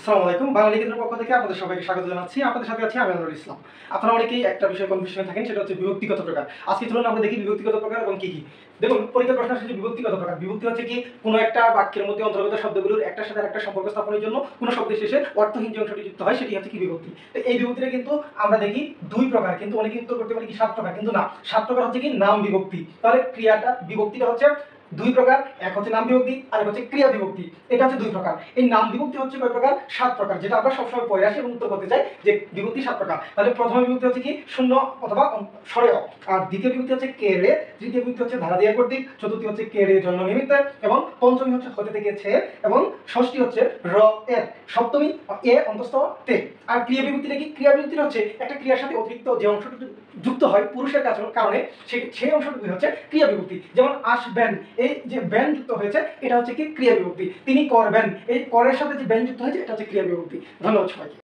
আসসালামু আলাইকুম। বাংলা কেন্দ্রের পক্ষ থেকে আপনাদের সবাইকে স্বাগত জানাচ্ছি। আপনাদের সাথে আছি আমি আনোয়ারুল ইসলাম। আপনারা অনেকেই একটা বিষয়ে কনফিউশনে থাকেন, সেটা হচ্ছে বিভক্তিগত প্রকার। আজকে চলুন আমরা দেখি বিভক্তিগত প্রকার এবং কি কি। দেখুন, পরীক্ষার প্রশ্ন আসে যে বিভক্তিগত প্রকার। বিভক্তি হচ্ছে কি, কোনো একটা বাক্যের মধ্যে অন্তর্গত শব্দগুলোর একটার সাথে আরেকটা সম্পর্ক স্থাপনের জন্য কোনো শব্দের শেষে অর্থহীন যে অংশটি যুক্ত হয় সেটি হচ্ছে কি বিভক্তি। তো এই বিভক্তিটা কিন্তু আমরা দেখি দুই প্রকার, কিন্তু অনেকে উত্তর করতে পারি কি 7 প্রকার, কিন্তু না, 7 প্রকার হচ্ছে কি নাম বিভক্তি। তাহলে ক্রিয়াটা বিভক্তিটা হচ্ছে দুই প্রকার, এক হচ্ছে নাম বিভক্তি আর এক হচ্ছে ক্রিয়া বিভক্তি। এটা হচ্ছে দুই প্রকার। এই নাম বিভক্তি হচ্ছে কয় প্রকার? 7 প্রকার, যেটা আমরা সবসময় পড়ে আসি এবং উত্তর করতে চাই যে বিভক্তি 7 প্রকার। তাহলে প্রথম বিভক্তি হচ্ছে কি শূন্য অথবা সরেয়, আর দ্বিতীয় বিভক্তি হচ্ছে কে রে, তৃতীয় বিভক্তি হচ্ছে ধারা দিয়ে কর্তৃক, চতুর্থী হচ্ছে কে রে জন্ম নিমিত্তে, এবং পঞ্চমী হচ্ছে হতে থেকে ছে, এবং ষষ্ঠী হচ্ছে র এর, সপ্তমী এ অন্তস্থ তে। আর ক্রিয়া বিভক্তিটা কি? ক্রিয়া বিভক্তিটা হচ্ছে একটা ক্রিয়ার সাথে অতিরিক্ত যে অংশটুকু যুক্ত হয় পুরুষের কারণে সেই অংশটুকুই হচ্ছে ক্রিয়া বিভক্তি। যেমন আসবেন, এই যে বেন যুক্ত হয়েছে এটা হচ্ছে কি ক্রিয়া বিভক্তি। তিনি করবেন, এই করের সাথে যে বেন যুক্ত হয়েছে এটা হচ্ছে ক্রিয়া বিভক্তি। ধন্যবাদ সবাইকে।